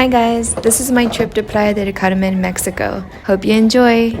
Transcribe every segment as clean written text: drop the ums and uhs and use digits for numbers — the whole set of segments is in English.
Hi guys, this is my trip to Playa del Carmen, Mexico. Hope you enjoy!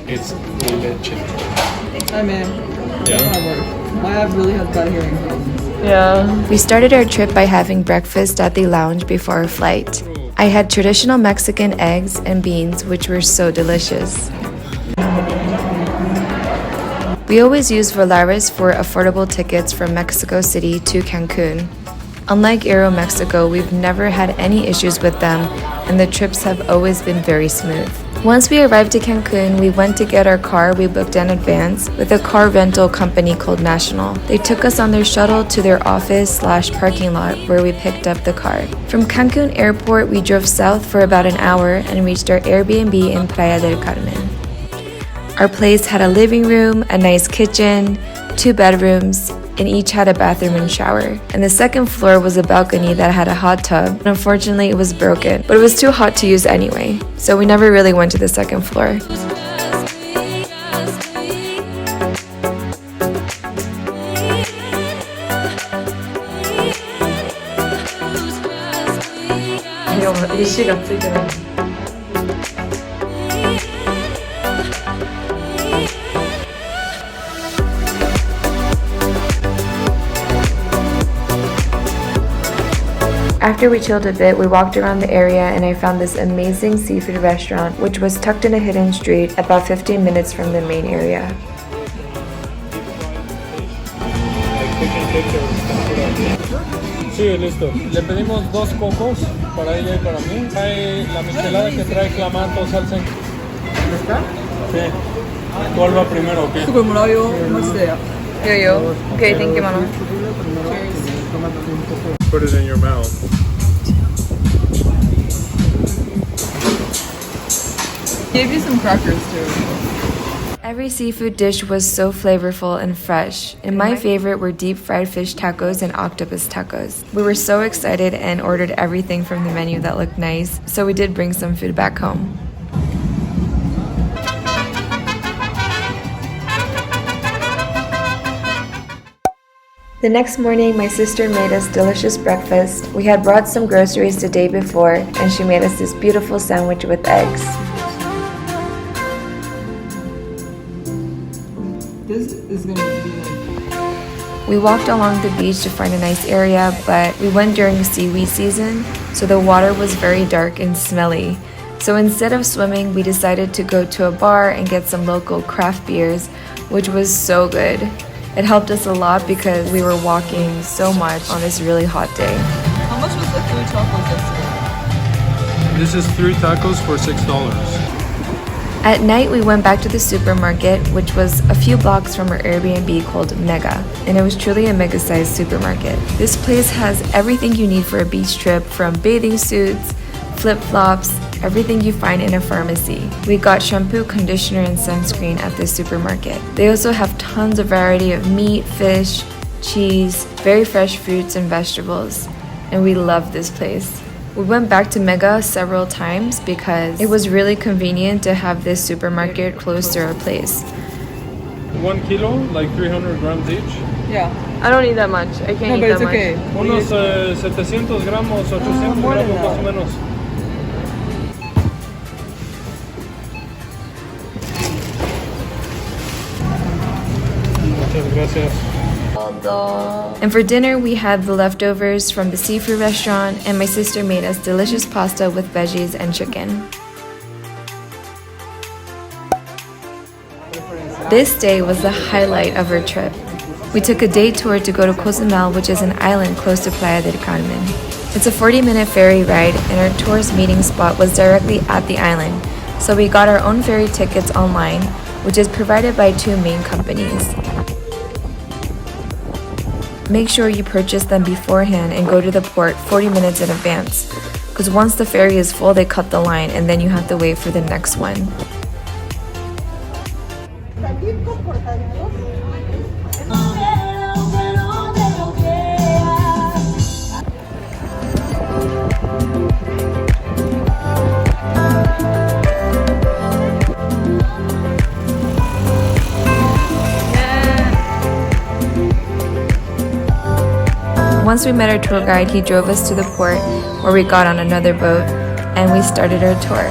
It's leche. Hi, ma'am. Yeah. My app really has bad hearing problems. Yeah. We started our trip by having breakfast at the lounge before our flight. I had traditional Mexican eggs and beans, which were so delicious. We always use Volaris for affordable tickets from Mexico City to Cancun. Unlike Aeromexico, we've never had any issues with them, and the trips have always been very smooth. Once we arrived at Cancun, we went to get our car we booked in advance with a car rental company called National. They took us on their shuttle to their office/parking lot where we picked up the car. From Cancun Airport, we drove south for about an hour and reached our Airbnb in Playa del Carmen. Our place had a living room, a nice kitchen, 2 bedrooms, and each had a bathroom and shower. And the second floor was a balcony that had a hot tub, but unfortunately it was broken, but it was too hot to use anyway, so we never really went to the second floor. After we chilled a bit, we walked around the area and I found this amazing seafood restaurant, which was tucked in a hidden street about 15 minutes from the main area. Sí, listo. Le pedimos 2 cocos para ella y para mí. Hay la michelada que trae clamato, salsa. ¿Está? Sí. ¿Cuál va primero o qué? Super Mario, 맛있어요. Yo. Okay, thank you, mama. Put it in your mouth. Gave you some crackers too. Every seafood dish was so flavorful and fresh, and my favorite were deep fried fish tacos and octopus tacos. We were so excited and ordered everything from the menu that looked nice, so we did bring some food back home. The next morning, my sister made us delicious breakfast. We had brought some groceries the day before, and she made us this beautiful sandwich with eggs. This is gonna be like... We walked along the beach to find a nice area, but we went during seaweed season, so the water was very dark and smelly. So instead of swimming, we decided to go to a bar and get some local craft beers, which was so good. It helped us a lot because we were walking so much on this really hot day. How much was the 3 tacos yesterday? This is 3 tacos for $6. At night, we went back to the supermarket, which was a few blocks from our Airbnb called Mega, and it was truly a mega-sized supermarket. This place has everything you need for a beach trip, from bathing suits, flip-flops, everything you find in a pharmacy. We got shampoo, conditioner, and sunscreen at this supermarket. They also have tons of variety of meat, fish, cheese, very fresh fruits and vegetables, and we love this place. We went back to Mega several times because it was really convenient to have this supermarket close to our place. 1 kilo, like 300 grams each. Yeah. I don't need that much. I can't No, eat but that it's much. okay. Unos 700 gramos, 800 more than gramos más o that. menos. Muchas gracias. And for dinner, we had the leftovers from the seafood restaurant, and my sister made us delicious pasta with veggies and chicken. This day was the highlight of our trip. We took a day tour to go to Cozumel, which is an island close to Playa del Carmen. It's a 40-minute ferry ride, and our tourist meeting spot was directly at the island, so we got our own ferry tickets online, which is provided by two main companies. Make sure you purchase them beforehand and go to the port 40 minutes in advance, because once the ferry is full, they cut the line and then you have to wait for the next one. Once we met our tour guide, he drove us to the port where we got on another boat and we started our tour.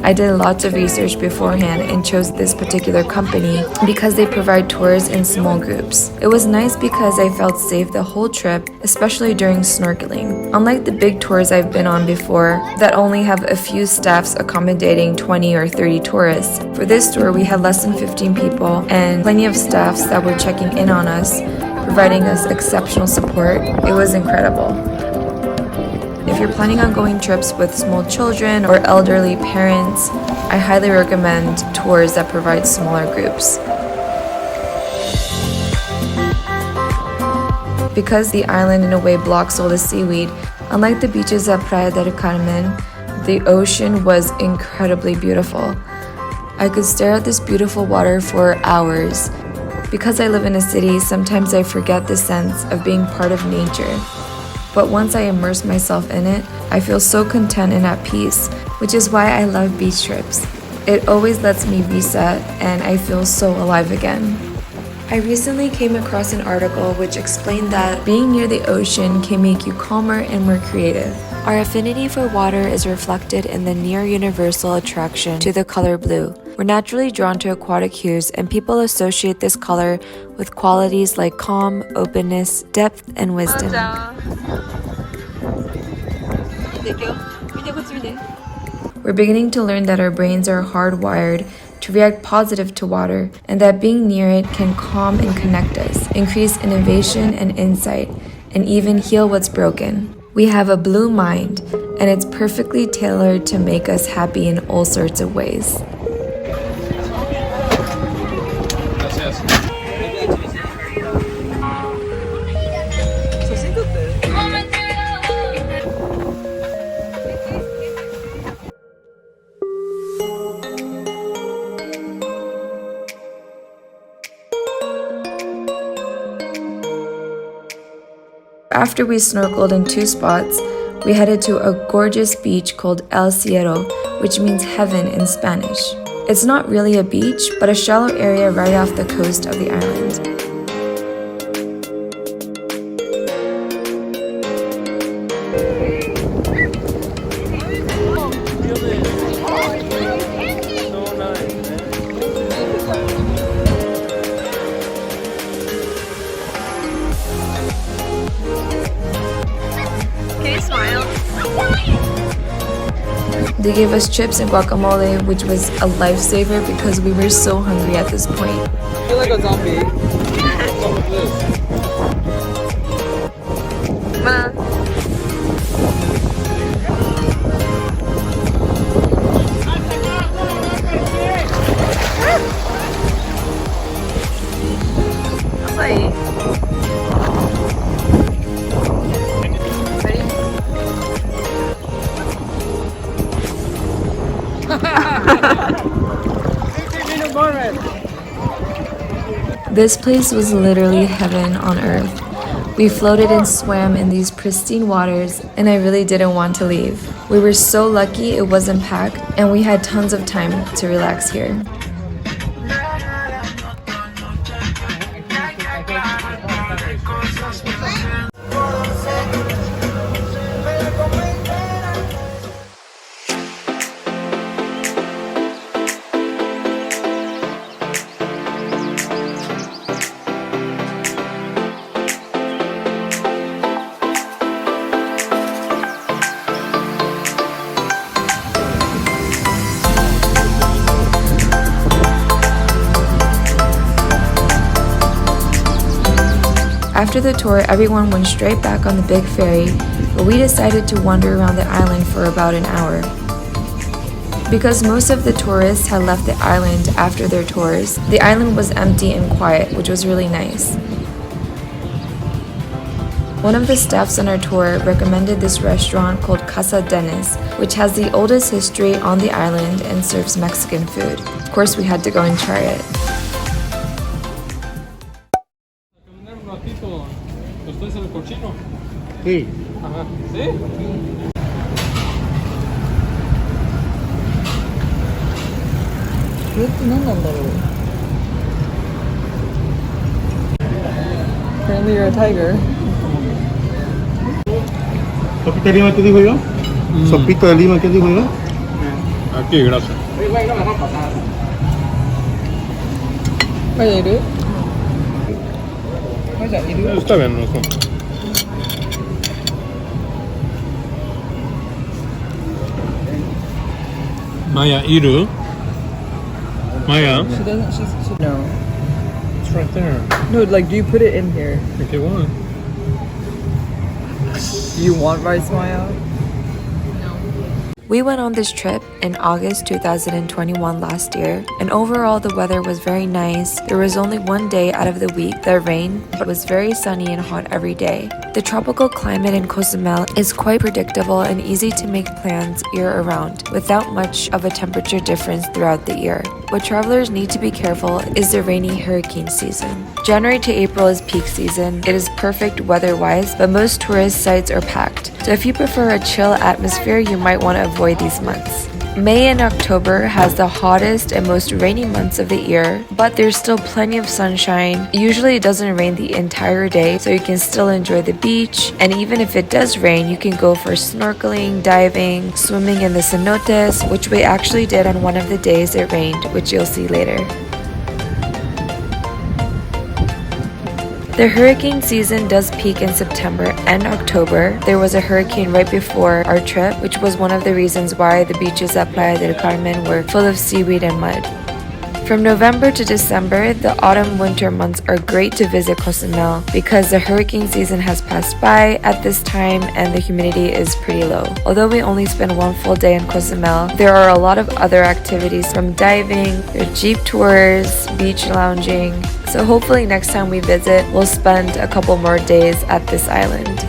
I did lots of research beforehand and chose this particular company because they provide tours in small groups. It was nice because I felt safe the whole trip, especially during snorkeling. Unlike the big tours I've been on before that only have a few staffs accommodating 20 or 30 tourists, for this tour we had less than 15 people and plenty of staffs that were checking in on us, providing us exceptional support. It was incredible. If you're planning on going trips with small children or elderly parents, I highly recommend tours that provide smaller groups. Because the island in a way blocks all the seaweed, unlike the beaches at Playa del Carmen, the ocean was incredibly beautiful. I could stare at this beautiful water for hours. Because I live in a city, sometimes I forget the sense of being part of nature. But once I immerse myself in it, I feel so content and at peace, which is why I love beach trips. It always lets me reset and I feel so alive again. I recently came across an article which explained that being near the ocean can make you calmer and more creative. Our affinity for water is reflected in the near universal attraction to the color blue. We're naturally drawn to aquatic hues, and people associate this color with qualities like calm, openness, depth, and wisdom. We're beginning to learn that our brains are hardwired to react positive to water, and that being near it can calm and connect us, increase innovation and insight, and even heal what's broken. We have a blue mind, and it's perfectly tailored to make us happy in all sorts of ways. After we snorkeled in two spots, we headed to a gorgeous beach called El Cielo, which means heaven in Spanish. It's not really a beach, but a shallow area right off the coast of the island. They gave us chips and guacamole, which was a lifesaver because we were so hungry at this point. I feel like a zombie. This place was literally heaven on earth. We floated and swam in these pristine waters, and I really didn't want to leave. We were so lucky it wasn't packed, and we had tons of time to relax here. After the tour, everyone went straight back on the big ferry, but we decided to wander around the island for about an hour. Because most of the tourists had left the island after their tours, the island was empty and quiet, which was really nice. One of the staffs on our tour recommended this restaurant called Casa Denis, which has the oldest history on the island and serves Mexican food. Of course, we had to go and try it. Caminar un ratito. ¿Usted es el cochino? Sí. Ajá. ¿Sí? Apparently you're a tiger. ¿Sopita de lima qué digo yo? ¿Sopita de lima qué digo yo? Aquí, gracias. Why they do it? Why is that? You do it? Está bien, no está. Maya, Iru. Maya. She doesn't. She no. It's right there. No, like, do you put it in here? If you want. Do you want rice, Maya? We went on this trip in August 2021 last year, and overall the weather was very nice. There was only one day out of the week that rained, but it was very sunny and hot every day. The tropical climate in Cozumel is quite predictable and easy to make plans year-round, without much of a temperature difference throughout the year. What travelers need to be careful is the rainy hurricane season. January to April is peak season. It is perfect weather-wise, but most tourist sites are packed. So if you prefer a chill atmosphere, you might want to avoid these months. May and October has the hottest and most rainy months of the year, but there's still plenty of sunshine. Usually it doesn't rain the entire day, so you can still enjoy the beach. And even if it does rain, you can go for snorkeling, diving, swimming in the cenotes, which we actually did on one of the days it rained, which you'll see later. The hurricane season does peak in September and October. There was a hurricane right before our trip, which was one of the reasons why the beaches at Playa del Carmen were full of seaweed and mud. From November to December, the autumn-winter months are great to visit Cozumel because the hurricane season has passed by at this time and the humidity is pretty low. Although we only spent one full day in Cozumel, there are a lot of other activities from diving, there are jeep tours, beach lounging. So hopefully next time we visit, we'll spend a couple more days at this island.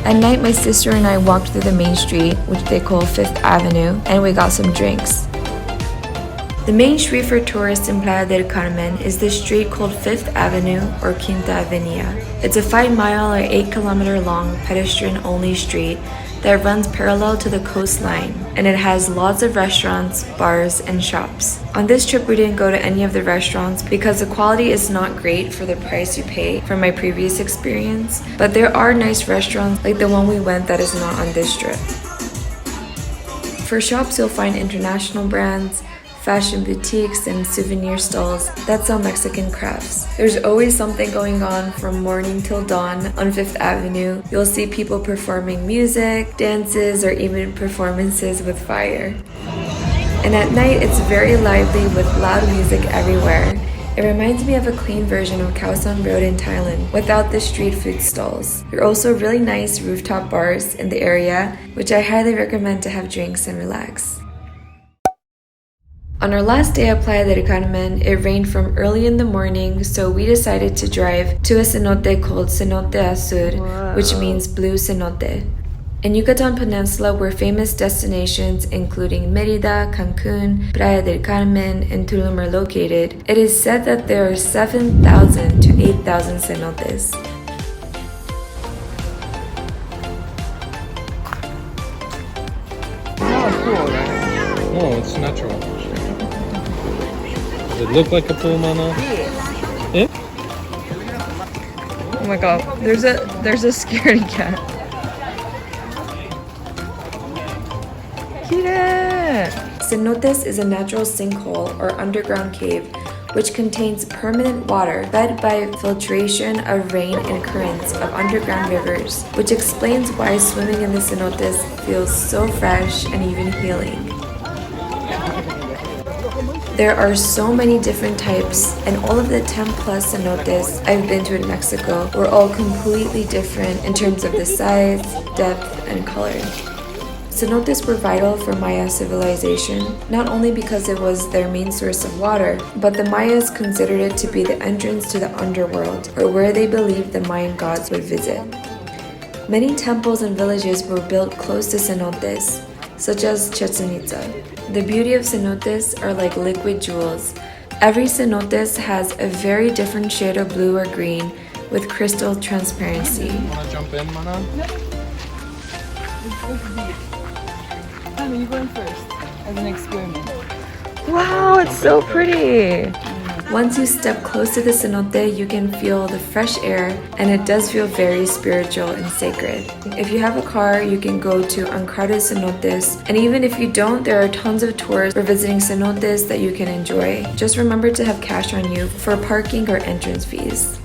At night, my sister and I walked through the main street, which they call Fifth Avenue, and we got some drinks. The main street for tourists in Playa del Carmen is the street called Fifth Avenue or Quinta Avenida. It's a 5-mile or 8-kilometer long pedestrian-only street that runs parallel to the coastline, and it has lots of restaurants, bars, and shops. On this trip, we didn't go to any of the restaurants because the quality is not great for the price you pay from my previous experience, but there are nice restaurants like the one we went that is not on this trip. For shops, you'll find international brands, fashion boutiques, and souvenir stalls that sell Mexican crafts. There's always something going on from morning till dawn on Fifth Avenue. You'll see people performing music, dances, or even performances with fire. And at night, it's very lively with loud music everywhere. It reminds me of a clean version of Khao San Road in Thailand without the street food stalls. There are also really nice rooftop bars in the area, which I highly recommend to have drinks and relax. On our last day at Playa del Carmen, it rained from early in the morning, so we decided to drive to a cenote called Cenote Azul, which means blue cenote. In Yucatan Peninsula were famous destinations including Mérida, Cancun, Playa del Carmen, and Tulum are located. It is said that there are 7,000 to 8,000 cenotes. No, it's natural. Does it look like a pool, Mana? Yeah. Oh my god, there's a scaredy cat. Cenotes is a natural sinkhole or underground cave which contains permanent water fed by filtration of rain and currents of underground rivers, which explains why swimming in the cenotes feels so fresh and even healing. There are so many different types, and all of the 10 plus cenotes I've been to in Mexico were all completely different in terms of the size, depth, and color. Cenotes were vital for Maya civilization, not only because it was their main source of water, but the Mayas considered it to be the entrance to the underworld, or where they believed the Mayan gods would visit. Many temples and villages were built close to cenotes, such as Chichen Itza. The beauty of cenotes are like liquid jewels. Every cenote has a very different shade of blue or green with crystal transparency. Wanna jump in, Mana? You go in first as an experiment. Wow, it's so pretty! Once you step close to the cenote, you can feel the fresh air, and it does feel very spiritual and sacred. If you have a car, you can go to uncrowded cenotes, and even if you don't, there are tons of tours for visiting cenotes that you can enjoy. Just remember to have cash on you for parking or entrance fees.